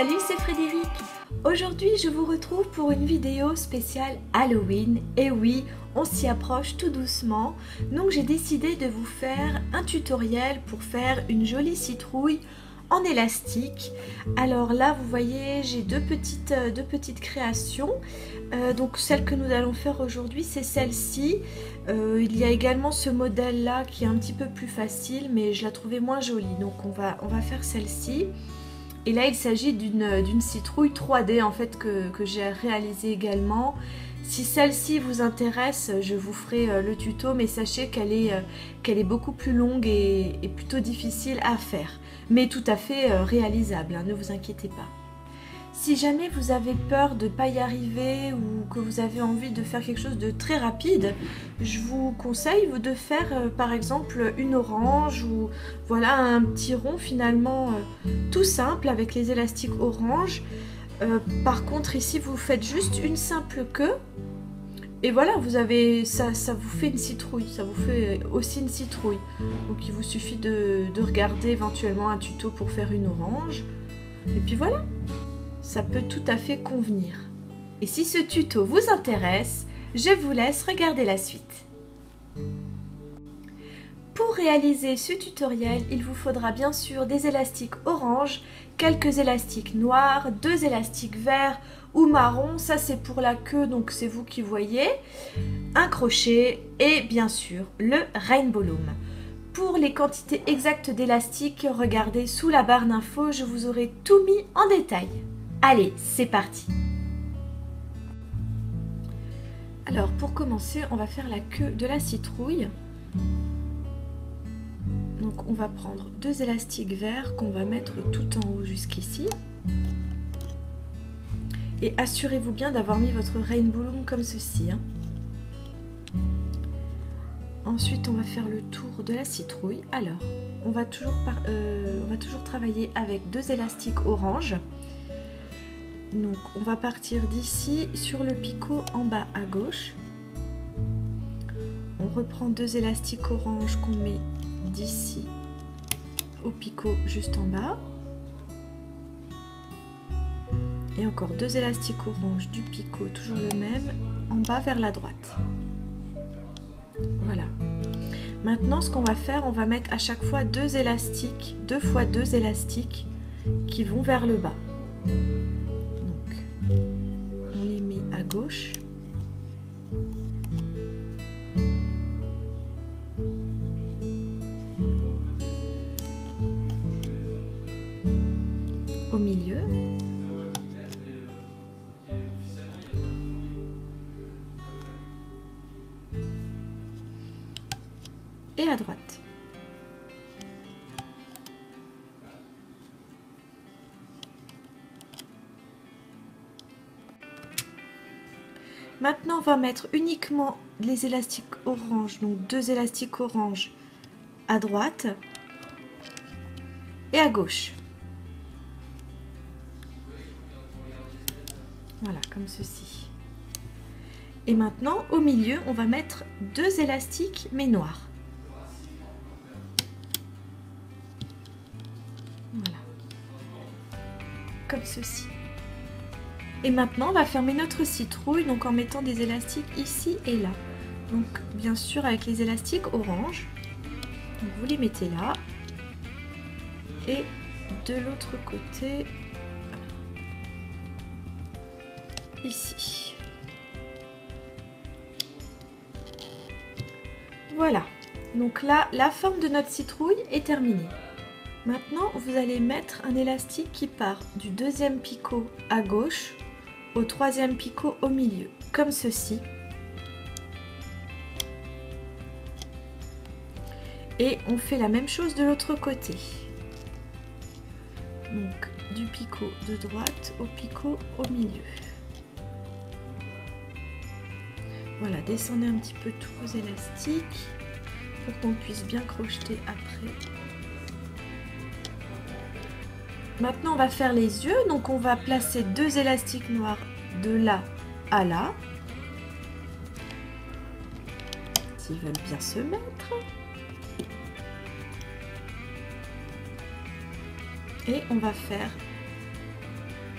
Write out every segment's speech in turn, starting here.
Salut, c'est Frédéric. Aujourd'hui, je vous retrouve pour une vidéo spéciale Halloween. Et oui, on s'y approche tout doucement. Donc j'ai décidé de vous faire un tutoriel pour faire une jolie citrouille en élastique. Alors là, vous voyez, j'ai deux petites créations. Donc celle que nous allons faire aujourd'hui, c'est celle-ci. Il y a également ce modèle-là qui est un petit peu plus facile, mais je la trouvais moins jolie. Donc on va faire celle-ci. Et là, il s'agit d'une citrouille 3D en fait que j'ai réalisée également. Si celle-ci vous intéresse, je vous ferai le tuto, mais sachez qu'elle est beaucoup plus longue et plutôt difficile à faire. Mais tout à fait réalisable, hein, ne vous inquiétez pas. Si jamais vous avez peur de ne pas y arriver ou que vous avez envie de faire quelque chose de très rapide, je vous conseille de faire par exemple une orange ou voilà un petit rond finalement tout simple avec les élastiques orange. Par contre ici vous faites juste une simple queue et voilà, vous avez ça vous fait une citrouille, ça vous fait aussi une citrouille. Donc il vous suffit de regarder éventuellement un tuto pour faire une orange et puis voilà. Ça peut tout à fait convenir. Et si ce tuto vous intéresse, je vous laisse regarder la suite. Pour réaliser ce tutoriel, il vous faudra bien sûr des élastiques orange, quelques élastiques noirs, deux élastiques verts ou marron, ça c'est pour la queue, donc c'est vous qui voyez, un crochet et bien sûr le Rainbow Loom. Pour les quantités exactes d'élastiques, regardez sous la barre d'infos, je vous aurai tout mis en détail. Allez, c'est parti! Alors, pour commencer, on va faire la queue de la citrouille. Donc, on va prendre deux élastiques verts qu'on va mettre tout en haut jusqu'ici. Et assurez-vous bien d'avoir mis votre Rainbow Loom comme ceci. Hein. Ensuite, on va faire le tour de la citrouille. Alors, on va toujours travailler avec deux élastiques orange. Donc on va partir d'ici sur le picot en bas à gauche. On reprend deux élastiques orange qu'on met d'ici au picot juste en bas. Et encore deux élastiques orange du picot, toujours le même, en bas vers la droite. Voilà. Maintenant ce qu'on va faire, on va mettre à chaque fois deux élastiques, deux fois deux élastiques qui vont vers le bas. On les met à gauche. Au milieu. Et à droite. Maintenant, on va mettre uniquement les élastiques orange, donc deux élastiques orange à droite et à gauche. Voilà, comme ceci. Et maintenant, au milieu, on va mettre deux élastiques mais noirs. Voilà, comme ceci. Et maintenant, on va fermer notre citrouille donc en mettant des élastiques ici et là. Donc, bien sûr, avec les élastiques orange. Donc, vous les mettez là. Et de l'autre côté, ici. Voilà. Donc là, la forme de notre citrouille est terminée. Maintenant, vous allez mettre un élastique qui part du deuxième picot à gauche au troisième picot au milieu, comme ceci. Et on fait la même chose de l'autre côté. Donc du picot de droite au picot au milieu. Voilà, descendez un petit peu tous vos élastiques pour qu'on puisse bien crocheter après. Maintenant, on va faire les yeux. Donc, on va placer deux élastiques noirs de là à là. S'ils veulent bien se mettre. Et on va faire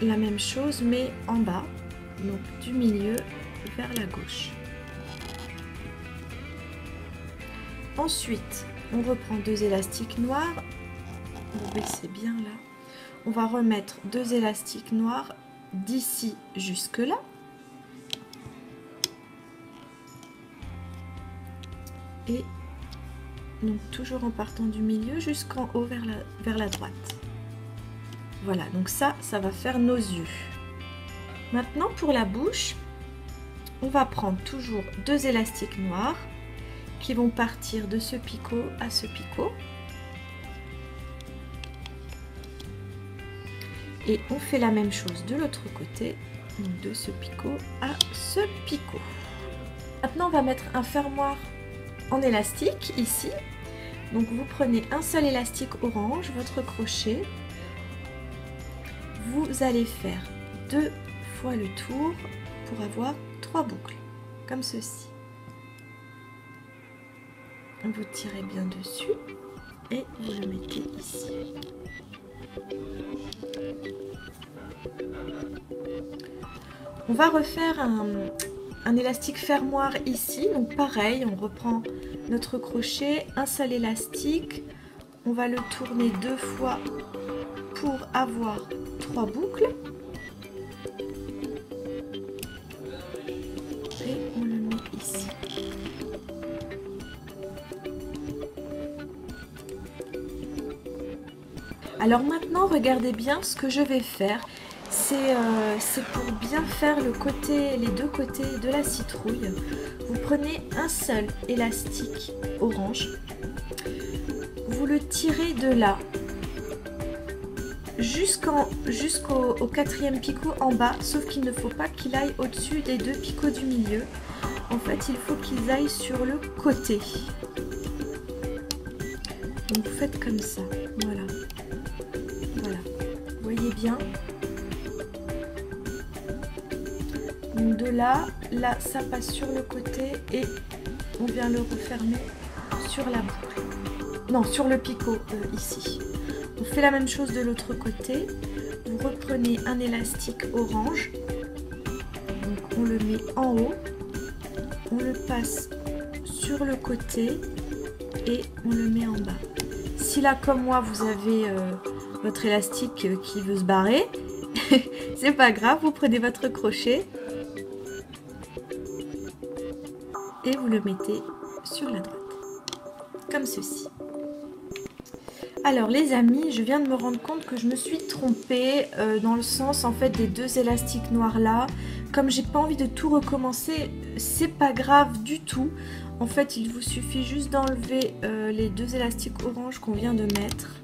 la même chose mais en bas, donc du milieu vers la gauche. Ensuite, on reprend 2 élastiques noirs, vous baissez bien là, on va remettre 2 élastiques noirs d'ici jusque là. Et donc toujours en partant du milieu jusqu'en haut vers la droite. Voilà, donc ça va faire nos yeux. Maintenant pour la bouche, on va prendre toujours 2 élastiques noirs qui vont partir de ce picot à ce picot. Et on fait la même chose de l'autre côté, donc de ce picot à ce picot. Maintenant on va mettre un fermoir en élastique ici. Donc vous prenez un seul élastique orange, votre crochet. Vous allez faire 2 fois le tour pour avoir 3 boucles, comme ceci. Vous tirez bien dessus et vous le mettez ici. On va refaire un élastique fermoir ici, donc pareil, on reprend notre crochet, un seul élastique, on va le tourner 2 fois pour avoir 3 boucles et on le met ici. Alors maintenant regardez bien ce que je vais faire. C'est pour bien faire les 2 côtés de la citrouille. Vous prenez un seul élastique orange, vous le tirez de là jusqu'au 4e picot en bas, sauf qu'il ne faut pas qu'il aille au-dessus des 2 picots du milieu. En fait, il faut qu'ils aillent sur le côté. Donc vous faites comme ça, voilà. Voilà, vous voyez bien. Donc de là, ça passe sur le côté et on vient le refermer sur la boucle. Non, sur le picot ici. On fait la même chose de l'autre côté. Vous reprenez un élastique orange. Donc on le met en haut. On le passe sur le côté et on le met en bas. Si là, comme moi, vous avez votre élastique qui veut se barrer, c'est pas grave, vous prenez votre crochet et vous le mettez sur la droite, comme ceci. Alors les amis, je viens de me rendre compte que je me suis trompée dans le sens en fait des 2 élastiques noirs là. Comme j'ai pas envie de tout recommencer, c'est pas grave du tout. En fait, il vous suffit juste d'enlever les 2 élastiques orange qu'on vient de mettre.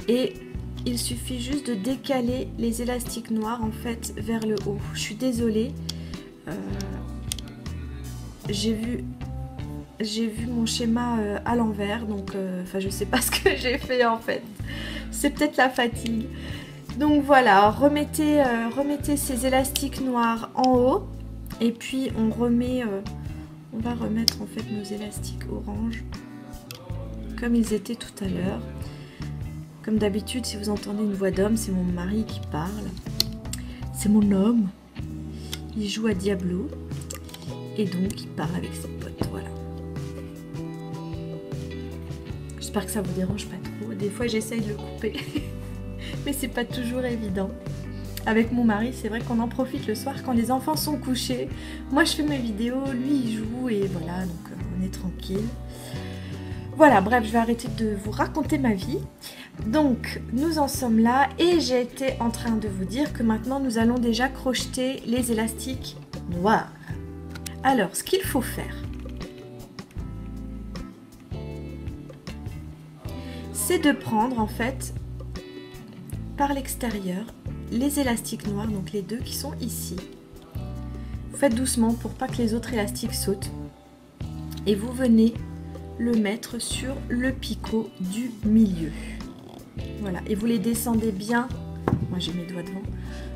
Et il suffit juste de décaler les élastiques noirs en fait vers le haut. Je suis désolée. J'ai vu mon schéma à l'envers, donc enfin je sais pas ce que j'ai fait en fait. C'est peut-être la fatigue. Donc voilà, remettez ces élastiques noirs en haut et puis on va remettre en fait nos élastiques orange comme ils étaient tout à l'heure. Comme d'habitude, si vous entendez une voix d'homme, c'est mon mari qui parle. C'est mon homme. Il joue à Diablo et donc il part avec ses potes, voilà. J'espère que ça vous dérange pas trop. Des fois j'essaye de le couper, mais c'est pas toujours évident. Avec mon mari, c'est vrai qu'on en profite le soir quand les enfants sont couchés. Moi je fais mes vidéos, lui il joue et voilà, donc on est tranquille. Voilà, bref, je vais arrêter de vous raconter ma vie. Donc, nous en sommes là et j'étais en train de vous dire que maintenant nous allons déjà crocheter les élastiques noirs. Alors, ce qu'il faut faire, c'est de prendre en fait par l'extérieur les élastiques noirs, donc les 2 qui sont ici. Vous faites doucement pour pas que les autres élastiques sautent et vous venez le mettre sur le picot du milieu. Voilà, et vous les descendez bien. Moi j'ai mes doigts devant.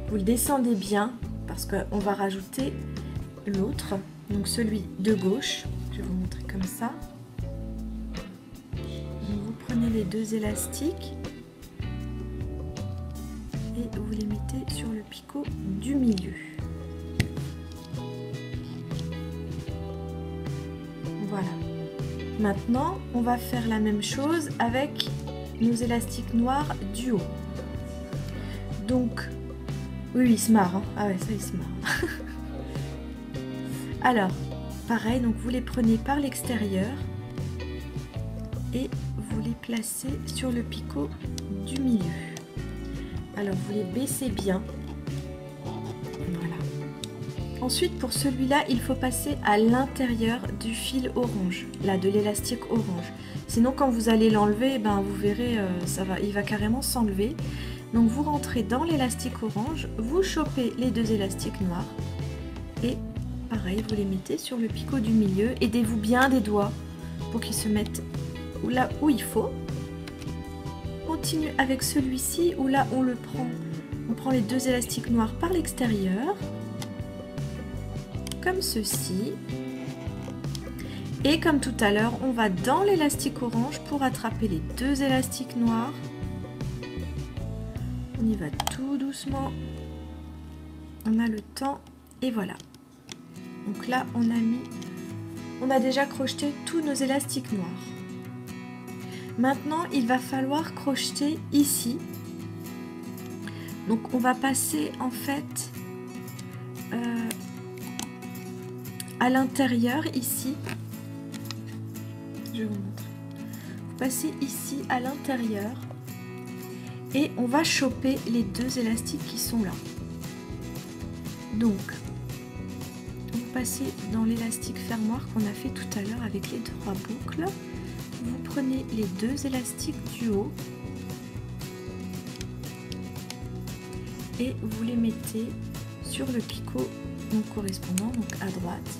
Vous le descendez bien parce qu'on va rajouter l'autre, donc celui de gauche. Je vais vous montrer comme ça. Donc vous prenez les 2 élastiques et vous picot du milieu. Voilà. Maintenant, on va faire la même chose avec nos élastiques noirs du haut. Donc, oui, il se marre. Hein. Ah ouais, ça, il se marre. Alors, pareil, donc vous les prenez par l'extérieur et vous les placez sur le picot du milieu. Alors, vous les baissez bien. Voilà. Ensuite, pour celui-là, il faut passer à l'intérieur du fil orange, là, de l'élastique orange. Sinon, quand vous allez l'enlever, ben, vous verrez, il va carrément s'enlever. Donc, vous rentrez dans l'élastique orange, vous chopez les deux élastiques noirs et pareil, vous les mettez sur le picot du milieu. Aidez-vous bien des doigts pour qu'ils se mettent là où il faut. Continue avec celui-ci où là, on prend les deux élastiques noirs par l'extérieur. Comme ceci, et comme tout à l'heure, on va dans l'élastique orange pour attraper les deux élastiques noirs. On y va tout doucement, on a le temps et voilà. Donc là on a déjà crocheté tous nos élastiques noirs. Maintenant il va falloir crocheter ici. Donc on va passer en fait à l'intérieur ici, je vous montre. Vous passez ici à l'intérieur et on va choper les deux élastiques qui sont là. Donc, vous passez dans l'élastique fermoir qu'on a fait tout à l'heure avec les 3 boucles. Vous prenez les deux élastiques du haut et vous les mettez sur le picot correspondant, donc à droite.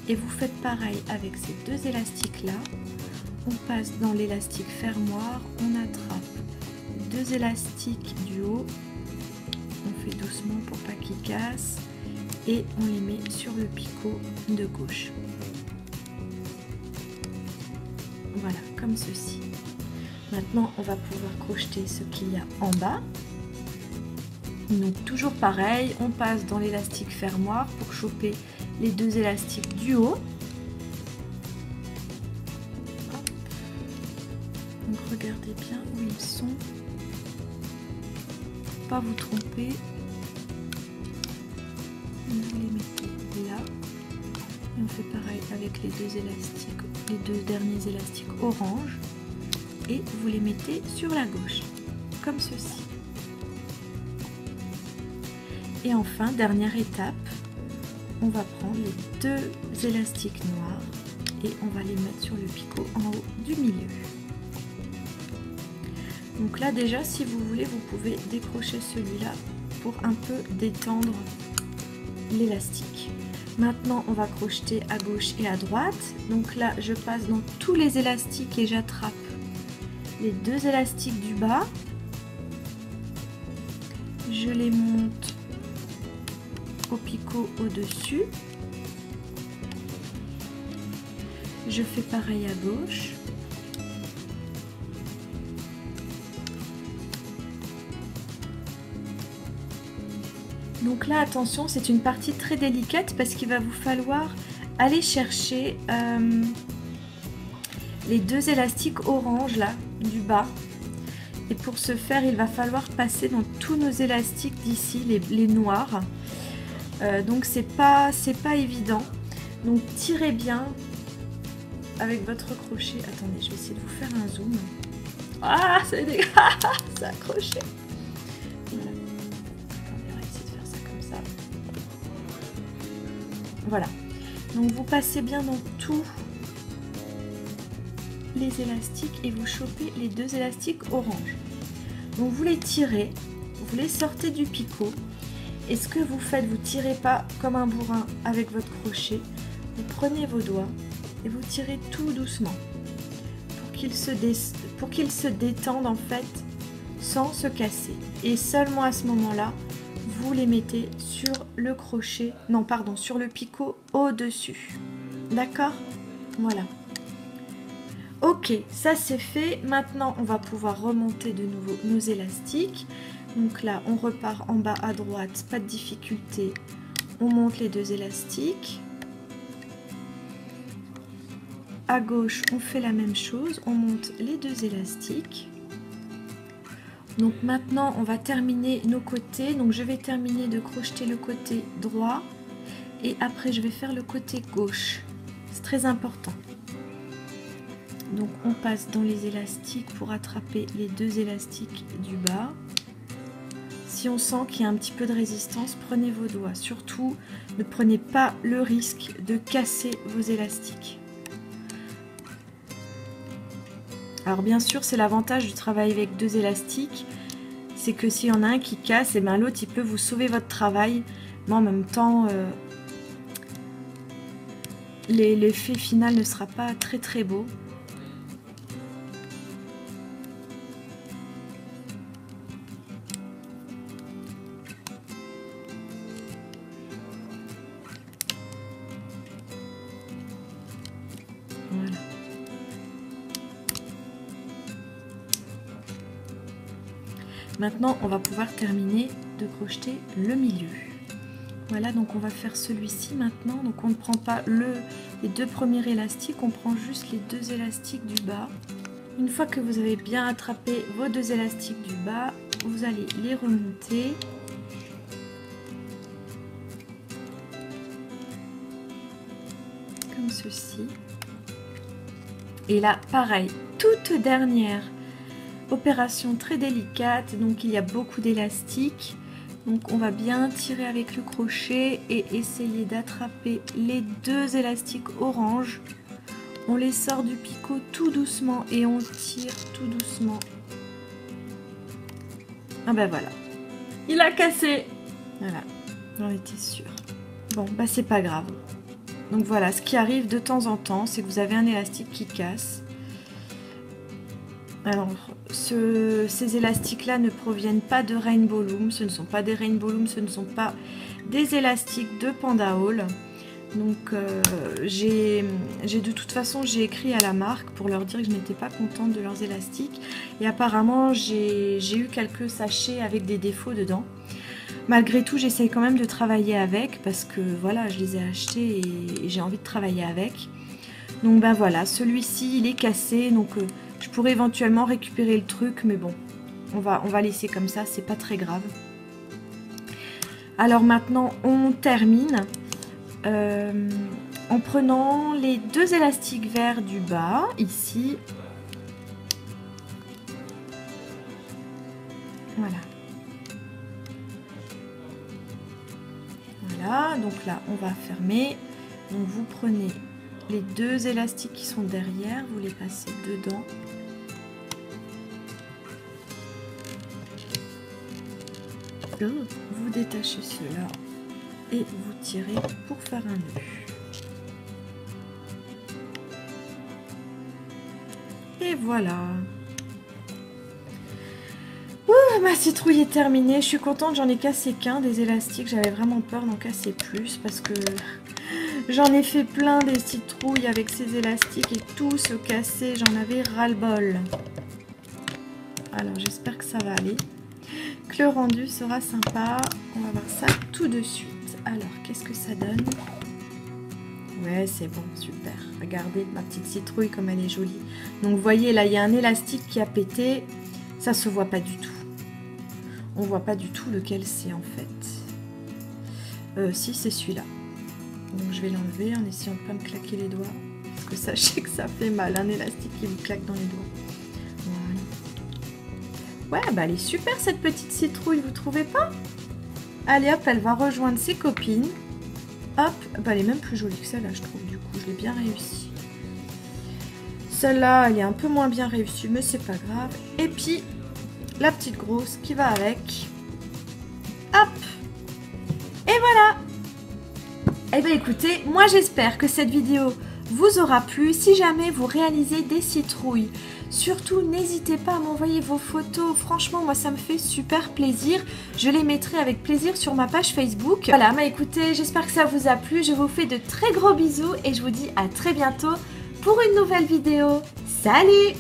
Et vous faites pareil avec ces deux élastiques là. On passe dans l'élastique fermoir, on attrape les deux élastiques du haut, on fait doucement pour pas qu'ils cassent et on les met sur le picot de gauche. Voilà, comme ceci. Maintenant on va pouvoir crocheter ce qu'il y a en bas. Donc toujours pareil, on passe dans l'élastique fermoir pour choper les deux élastiques du haut. Hop. Donc regardez bien où ils sont. Pas vous tromper. Vous les mettez là. Et on fait pareil avec les deux élastiques, les deux derniers élastiques orange. Et vous les mettez sur la gauche, comme ceci. Et enfin, dernière étape, on va prendre les deux élastiques noirs et on va les mettre sur le picot en haut du milieu. Donc là déjà, si vous voulez, vous pouvez décrocher celui-là pour un peu détendre l'élastique. Maintenant, on va crocheter à gauche et à droite. Donc là, je passe dans tous les élastiques et j'attrape les deux élastiques du bas. Je les monte au picot au-dessus. Je fais pareil à gauche. Donc là, attention, c'est une partie très délicate parce qu'il va vous falloir aller chercher les deux élastiques orange là du bas. Et pour ce faire, il va falloir passer dans tous nos élastiques d'ici, les noirs. Donc c'est pas évident. Donc tirez bien avec votre crochet. Attendez, je vais essayer de vous faire un zoom. Ah, c'est accroché. Voilà. Attendez, on va essayer de faire ça comme ça. Voilà. Donc vous passez bien dans tous les élastiques et vous chopez les deux élastiques orange. Donc vous les tirez, vous les sortez du picot. Et ce que vous faites, vous tirez pas comme un bourrin avec votre crochet. Vous prenez vos doigts et vous tirez tout doucement pour qu'ils se détendent en fait sans se casser. Et seulement à ce moment-là, vous les mettez sur le crochet, non pardon, sur le picot au-dessus. D'accord? Voilà. Ok, ça c'est fait. Maintenant, on va pouvoir remonter de nouveau nos élastiques. Donc là, on repart en bas à droite, pas de difficulté. On monte les 2 élastiques. À gauche, on fait la même chose, on monte les 2 élastiques. Donc maintenant, on va terminer nos côtés. Donc je vais terminer de crocheter le côté droit et après je vais faire le côté gauche. C'est très important. Donc on passe dans les élastiques pour attraper les 2 élastiques du bas. Si on sent qu'il y a un petit peu de résistance, prenez vos doigts. Surtout, ne prenez pas le risque de casser vos élastiques. Alors bien sûr, c'est l'avantage du travail avec 2 élastiques, c'est que s'il y en a un qui casse, et bien l'autre il peut vous sauver votre travail, mais en même temps, l'effet final ne sera pas très très beau. Voilà. Maintenant, on va pouvoir terminer de crocheter le milieu. Voilà, donc on va faire celui-ci maintenant. Donc on ne prend pas les 2 premiers élastiques, on prend juste les 2 élastiques du bas. Une fois que vous avez bien attrapé vos 2 élastiques du bas, vous allez les remonter. Comme ceci. Et là, pareil, toute dernière opération très délicate, donc il y a beaucoup d'élastiques, donc on va bien tirer avec le crochet et essayer d'attraper les 2 élastiques orange. On les sort du picot tout doucement et on tire tout doucement. Ah ben voilà, il a cassé. Voilà, j'en étais sûre. Bon bah c'est pas grave. Donc voilà, ce qui arrive de temps en temps, c'est que vous avez un élastique qui casse. Alors, ces élastiques-là ne proviennent pas de Rainbow Loom, ce ne sont pas des Rainbow Loom, ce ne sont pas des élastiques de Panda Haul. Donc, de toute façon, j'ai écrit à la marque pour leur dire que je n'étais pas contente de leurs élastiques. Et apparemment, j'ai eu quelques sachets avec des défauts dedans. Malgré tout, j'essaye quand même de travailler avec parce que voilà, je les ai achetés et j'ai envie de travailler avec. Donc ben voilà, celui-ci, il est cassé, donc... je pourrais éventuellement récupérer le truc, mais bon, on va laisser comme ça, c'est pas très grave. Alors maintenant, on termine en prenant les 2 élastiques verts du bas, ici. Voilà. Voilà, donc là, on va fermer. Donc vous prenez les 2 élastiques qui sont derrière, vous les passez dedans. Vous détachez cela et vous tirez pour faire un nœud. Et voilà. Ouh, ma citrouille est terminée. Je suis contente, j'en ai cassé qu'un des élastiques. J'avais vraiment peur d'en casser plus parce que j'en ai fait plein des citrouilles avec ces élastiques et tout se cassait. J'en avais ras-le-bol. Alors j'espère que ça va aller. Que le rendu sera sympa. On va voir ça tout de suite. Alors, qu'est-ce que ça donne? Ouais, c'est bon, super. Regardez ma petite citrouille comme elle est jolie. Donc, vous voyez, là, il y a un élastique qui a pété. Ça se voit pas du tout. On voit pas du tout lequel c'est, en fait. Si, c'est celui-là. Donc, je vais l'enlever en essayant de pas me claquer les doigts. Parce que sachez que ça fait mal, un élastique qui vous claque dans les doigts. Ouais, bah elle est super cette petite citrouille, vous trouvez pas? Allez hop, elle va rejoindre ses copines. Hop, bah elle est même plus jolie que celle-là, je trouve, du coup, je l'ai bien réussi. Celle-là, elle est un peu moins bien réussie, mais c'est pas grave. Et puis, la petite grosse qui va avec. Hop! Et voilà! Eh bien écoutez, moi j'espère que cette vidéo vous aura plu. Si jamais vous réalisez des citrouilles, surtout n'hésitez pas à m'envoyer vos photos. Franchement, moi ça me fait super plaisir. Je les mettrai avec plaisir sur ma page Facebook. Voilà, bah écoutez, j'espère que ça vous a plu. Je vous fais de très gros bisous et je vous dis à très bientôt pour une nouvelle vidéo. Salut!